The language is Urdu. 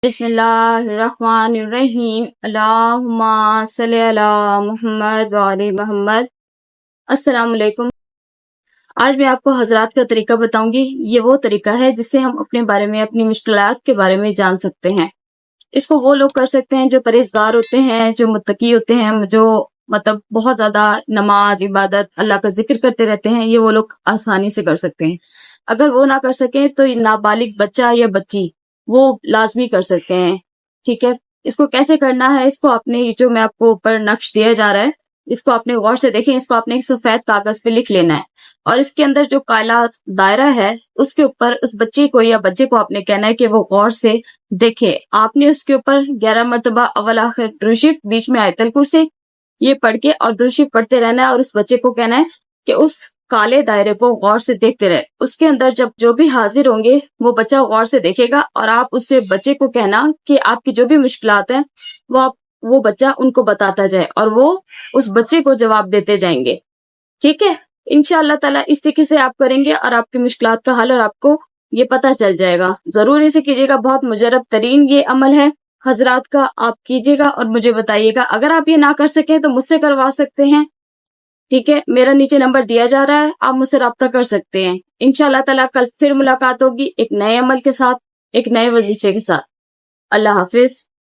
بسم اللہ الرحمن الرحیم، اللہم صلی علی محمد وعلی محمد۔ السلام علیکم۔ آج میں آپ کو حضرات کا طریقہ بتاؤں گی۔ یہ وہ طریقہ ہے جس سے ہم اپنے بارے میں، اپنی مشکلات کے بارے میں جان سکتے ہیں۔ اس کو وہ لوگ کر سکتے ہیں جو پرہیزگار ہوتے ہیں، جو متقی ہوتے ہیں، جو بہت زیادہ نماز، عبادت، اللہ کا ذکر کرتے رہتے ہیں۔ یہ وہ لوگ آسانی سے کر سکتے ہیں۔ اگر وہ نہ کر سکیں تو نابالغ بچہ یا بچی وہ لازمی کر سکتے ہیں۔ ٹھیک ہے، اس کو کیسے کرنا ہے، اس کو اپنے جو میں آپ کو اوپر نقش دیا جا رہا ہے، اس کو اپنے غور سے دیکھیں۔ اس کو اپنے ایک سفید کاغذ پہ لکھ لینا ہے، اور اس کے اندر جو کالا دائرہ ہے اس کے اوپر اس بچے کو یا بچے کو آپ نے کہنا ہے کہ وہ غور سے دیکھے۔ آپ نے اس کے اوپر 11 مرتبہ اول آخر درود شریف، بیچ میں آیت الکرسی یہ پڑھ کے اور درود شریف پڑھتے رہنا ہے، اور اس بچے کو کہنا ہے کہ اس کالے دائرے کو غور سے دیکھتے رہے۔ اس کے اندر جب جو بھی حاضر ہوں گے وہ بچہ غور سے دیکھے گا، اور آپ اس سے بچے کو کہنا کہ آپ کی جو بھی مشکلات ہیں وہ بچہ ان کو بتاتا جائے، اور وہ اس بچے کو جواب دیتے جائیں گے۔ ٹھیک ہے، انشاءاللہ تعالیٰ اس طریقے سے آپ کریں گے اور آپ کی مشکلات کا حل اور آپ کو یہ پتہ چل جائے گا۔ ضرور اسے کیجیے گا، بہت مجرب ترین یہ عمل ہے حضرات کا، آپ کیجیے گا اور مجھے بتائیے گا۔ اگر آپ یہ نہ کر سکیں تو مجھ سے کروا سکتے ہیں۔ ٹھیک ہے، میرا نیچے نمبر دیا جا رہا ہے، آپ مجھ سے رابطہ کر سکتے ہیں۔ انشاءاللہ تعالیٰ کل پھر ملاقات ہوگی ایک نئے عمل کے ساتھ، ایک نئے وظیفے کے ساتھ۔ اللہ حافظ۔